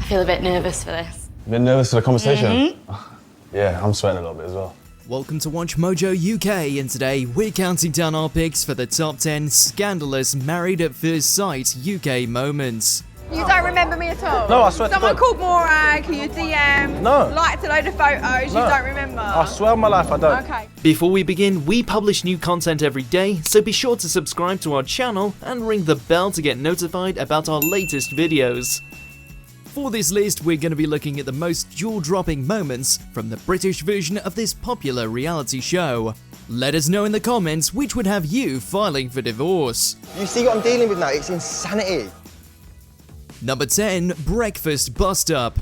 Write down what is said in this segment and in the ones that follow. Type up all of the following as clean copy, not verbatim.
I feel a bit nervous for this. A bit nervous for the conversation? Yeah, I'm sweating a little bit as well. Welcome to WatchMojo UK, and today we're counting down our picks for the top 10 scandalous Married at First Sight UK moments. You don't remember me at all? No, I swear to Someone God. called Morag, who you DM, No. liked a load of photos, No. you don't remember? I swear on my life I don't. Okay. Before we begin, we publish new content every day, so be sure to subscribe to our channel and ring the bell to get notified about our latest videos. For this list, we're going to be looking at the most jaw-dropping moments from the British version of this popular reality show. Let us know in the comments which would have you filing for divorce. You see what I'm dealing with now? It's insanity. Number 10. Breakfast Bust-Up.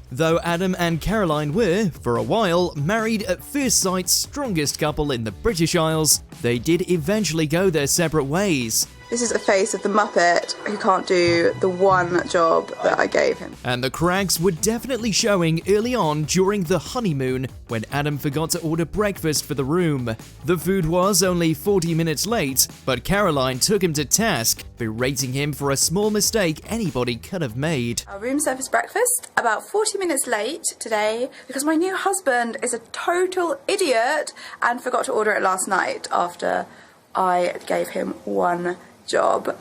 Though Adam and Caroline were, for a while, Married at First Sight's strongest couple in the British Isles, they did eventually go their separate ways. This is a face of the Muppet who can't do the one job that I gave him. And the cracks were definitely showing early on during the honeymoon when Adam forgot to order breakfast for the room. The food was only 40 minutes late, but Caroline took him to task, berating him for a small mistake anybody could have made. Our room service breakfast about 40 minutes late today because my new husband is a total idiot and forgot to order it last night after I gave him one job.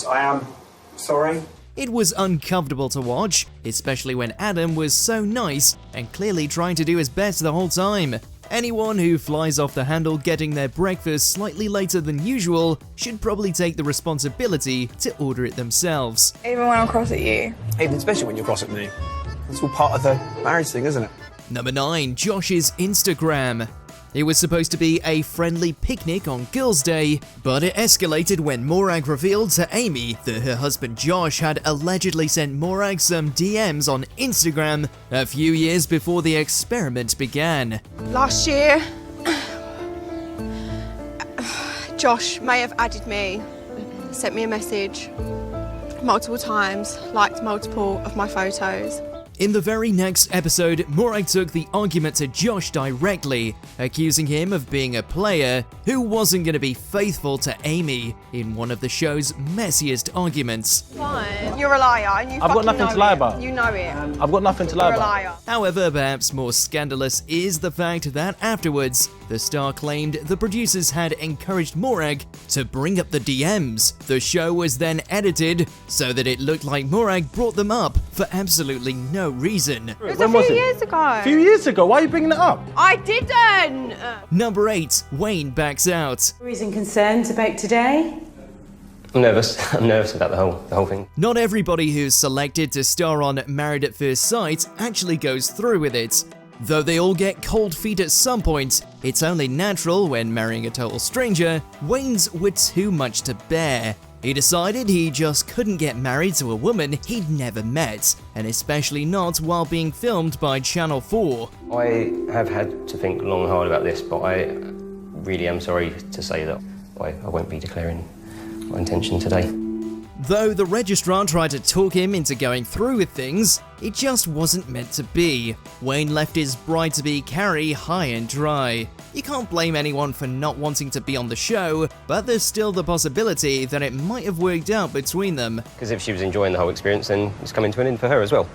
I am sorry. It was uncomfortable to watch, especially when Adam was so nice and clearly trying to do his best the whole time. Anyone who flies off the handle getting their breakfast slightly later than usual should probably take the responsibility to order it themselves. Even when I'm cross at you. Even especially when you're cross at me. It's all part of the marriage thing, isn't it? Number 9. Josh's Instagram. It was supposed to be a friendly picnic on Girls' Day, but it escalated when Morag revealed to Amy that her husband Josh had allegedly sent Morag some DMs on Instagram a few years before the experiment began. Last year, Josh may have added me, sent me a message multiple times, liked multiple of my photos. In the very next episode, Morag took the argument to Josh directly, accusing him of being a player who wasn't going to be faithful to Amy in one of the show's messiest arguments. Fine. You're a liar and you I've got fucking nothing know to lie it. about. You know it. I've got nothing to lie You're a about. liar. However, perhaps more scandalous is the fact that afterwards, the star claimed the producers had encouraged Morag to bring up the DMs. The show was then edited so that it looked like Morag brought them up for absolutely no reason. It was When a was few it? years ago. A few years ago, why are you bringing it up? I didn't! Number 8. Wayne backs out. Reason concerns about today? I'm nervous. I'm nervous about the whole thing. Not everybody who's selected to star on Married at First Sight actually goes through with it. Though they all get cold feet at some point, it's only natural when marrying a total stranger, Wayne's were too much to bear. He decided he just couldn't get married to a woman he'd never met, and especially not while being filmed by Channel 4. I have had to think long and hard about this, but I really am sorry to say that I won't be declaring my intention today. Though the registrar tried to talk him into going through with things, it just wasn't meant to be. Wayne left his bride-to-be Carrie high and dry. You can't blame anyone for not wanting to be on the show, but there's still the possibility that it might have worked out between them. Because if she was enjoying the whole experience, then it's coming to an end for her as well.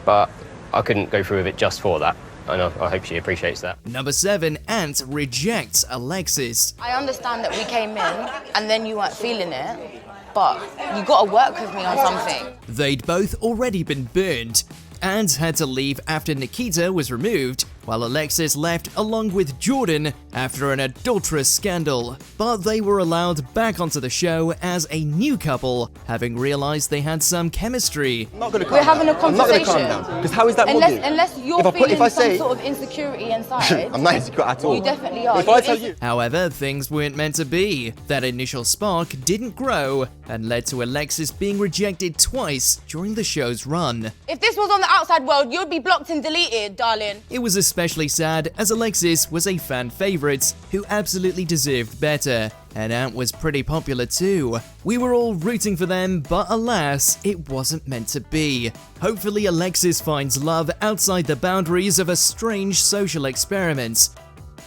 But I couldn't go through with it just for that, and I hope she appreciates that. Number 7. Ant rejects Alexis. I understand that we came in and then you weren't feeling it, but you gotta work with me on something. They'd both already been burned. Ant had to leave after Nikita was removed, while Alexis left along with Jordan after an adulterous scandal. But they were allowed back onto the show as a new couple, having realised they had some chemistry. I'm not going to calm We're having a down. I'm not going to calm conversation. down. Because how is that morbid? Unless you're feeling some sort of insecurity inside. I'm not insecure at all. You definitely are. If I tell you... However, things weren't meant to be. That initial spark didn't grow and led to Alexis being rejected twice during the show's run. If this was on the outside world, you'd be blocked and deleted, darling. It was especially sad as Alexis was a fan favourite who absolutely deserved better, and Ant was pretty popular too. We were all rooting for them, but alas, it wasn't meant to be. Hopefully Alexis finds love outside the boundaries of a strange social experiment.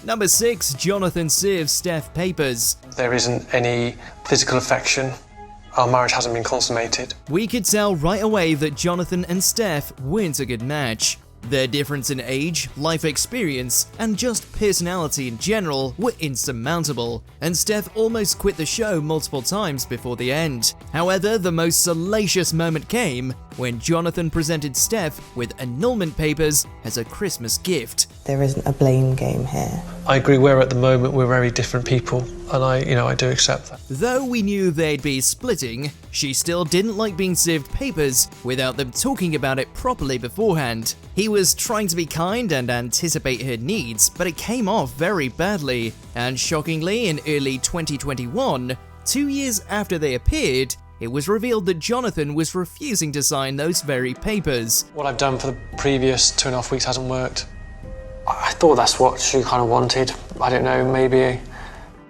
Number 6. Jonathan serves Steph papers. There isn't any physical affection Our marriage hasn't been consummated. We could tell right away that Jonathan and Steph weren't a good match. Their difference in age, life experience, and just personality in general were insurmountable, and Steph almost quit the show multiple times before the end. However, the most salacious moment came when Jonathan presented Steph with annulment papers as a Christmas gift. There isn't a blame game here. I agree, at the moment we're very different people, and I do accept that. Though we knew they'd be splitting, she still didn't like being served papers without them talking about it properly beforehand. He was trying to be kind and anticipate her needs, but it came off very badly. And shockingly, in early 2021, 2 years after they appeared, it was revealed that Jonathan was refusing to sign those very papers. What I've done for the previous 2.5 weeks hasn't worked. I thought that's what she kind of wanted. I don't know, maybe.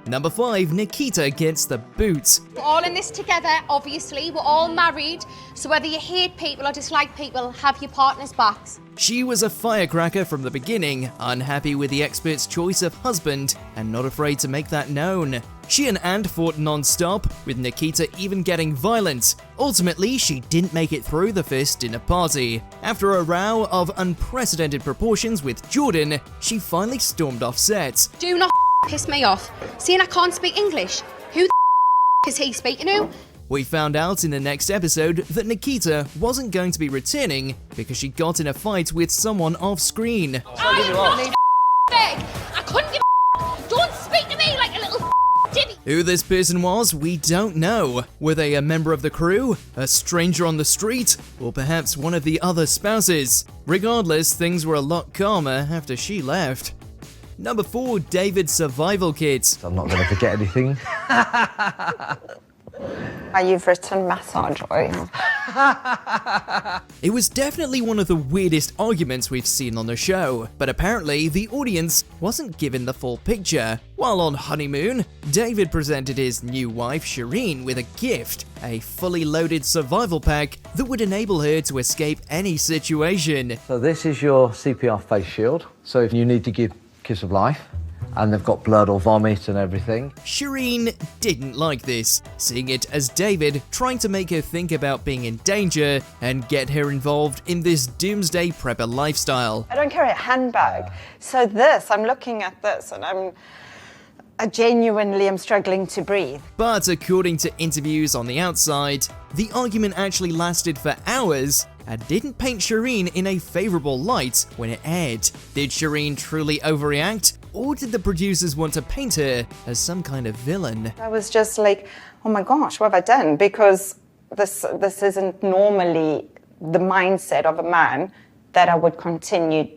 Number 5, Nikita gets the boot. We're all in this together, obviously. We're all married. So whether you hate people or dislike people, have your partner's backs. She was a firecracker from the beginning, unhappy with the expert's choice of husband, and not afraid to make that known. She and Ant fought non-stop, with Nikita even getting violent. Ultimately, she didn't make it through the first dinner party. After a row of unprecedented proportions with Jordan, she finally stormed off set. Do not piss me off. Seeing I can't speak English, who the is he speaking to? We found out in the next episode that Nikita wasn't going to be returning because she got in a fight with someone off screen. I am not big. I couldn't give a Don't speak to me like a little divvy. Who this person was, we don't know. Were they a member of the crew, a stranger on the street, or perhaps one of the other spouses? Regardless, things were a lot calmer after she left. Number 4, David's survival kit. I'm not going to forget anything. You've written massage oil. It was definitely one of the weirdest arguments we've seen on the show, but apparently the audience wasn't given the full picture. While on honeymoon, David presented his new wife Shireen with a gift, a fully loaded survival pack that would enable her to escape any situation. So this is your CPR face shield. So if you need to give kiss of life, and they've got blood or vomit and everything. Shireen didn't like this, seeing it as David trying to make her think about being in danger and get her involved in this doomsday prepper lifestyle. I don't carry a handbag. So I'm looking at this and I genuinely am struggling to breathe. But according to interviews on the outside, the argument actually lasted for hours and didn't paint Shireen in a favourable light when it aired. Did Shireen truly overreact, or did the producers want to paint her as some kind of villain? I was just like, oh my gosh, what have I done? Because this isn't normally the mindset of a man that I would continue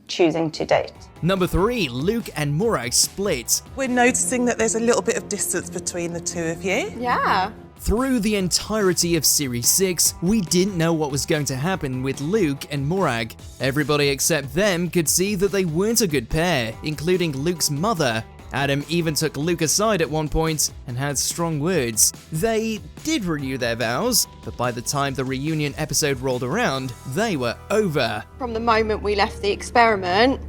choosing to date. Number 3, Luke and Morag split. We're noticing that there's a little bit of distance between the two of you. Yeah. Through the entirety of Series 6, we didn't know what was going to happen with Luke and Morag. Everybody except them could see that they weren't a good pair, including Luke's mother. Adam even took Luke aside at one point and had strong words. They did renew their vows, but by the time the reunion episode rolled around, they were over. From the moment we left the experiment,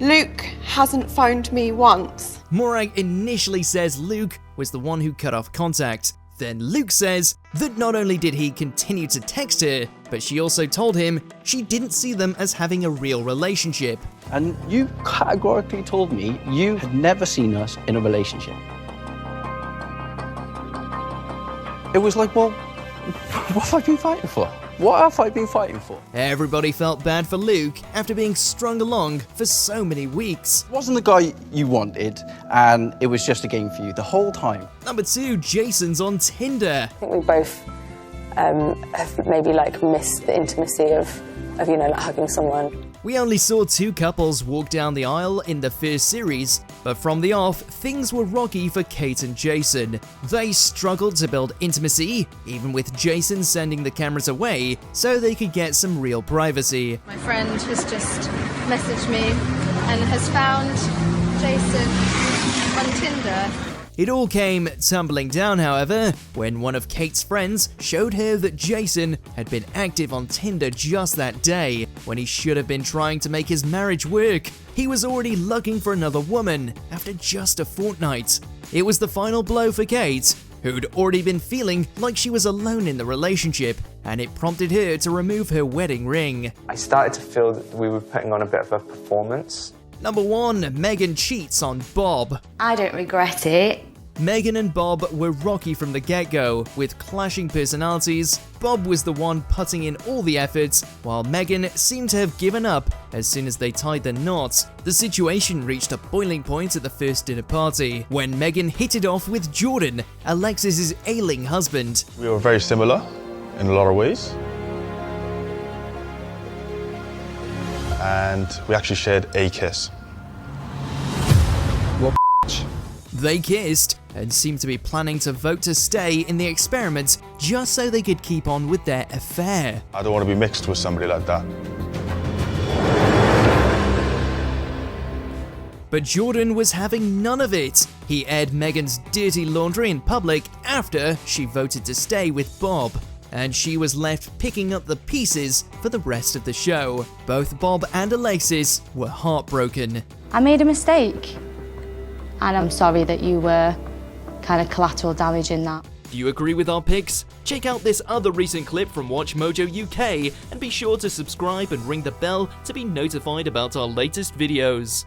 Luke hasn't phoned me once. Morag initially says Luke was the one who cut off contact. Then Luke says that not only did he continue to text her, but she also told him she didn't see them as having a real relationship. And you categorically told me you had never seen us in a relationship. It was like, well, what have I been fighting for? What have I been fighting for? Everybody felt bad for Luke after being strung along for so many weeks. It wasn't the guy you wanted, and it was just a game for you the whole time. Number 2, Jason's on Tinder. I think we both have maybe missed the intimacy of hugging someone. We only saw 2 couples walk down the aisle in the first series, but from the off, things were rocky for Kate and Jason. They struggled to build intimacy, even with Jason sending the cameras away so they could get some real privacy. My friend has just messaged me and has found Jason on Tinder. It all came tumbling down, however, when one of Kate's friends showed her that Jason had been active on Tinder just that day, when he should have been trying to make his marriage work. He was already looking for another woman after just a fortnight. It was the final blow for Kate, who'd already been feeling like she was alone in the relationship, and it prompted her to remove her wedding ring. I started to feel that we were putting on a bit of a performance. Number 1. Meghan cheats on Bob. I don't regret it. Meghan and Bob were rocky from the get-go, with clashing personalities. Bob was the one putting in all the efforts, while Meghan seemed to have given up as soon as they tied the knot. The situation reached a boiling point at the first dinner party, when Meghan hit it off with Jordan, Alexis's ailing husband. We were very similar in a lot of ways. And we actually shared a kiss. What? They kissed and seemed to be planning to vote to stay in the experiment just so they could keep on with their affair. I don't want to be mixed with somebody like that. But Jordan was having none of it. He aired Meghan's dirty laundry in public after she voted to stay with Bob, and she was left picking up the pieces for the rest of the show. Both Bob and Alexis were heartbroken. I made a mistake, and I'm sorry that you were kind of collateral damage in that. Do you agree with our picks? Check out this other recent clip from WatchMojo UK and be sure to subscribe and ring the bell to be notified about our latest videos.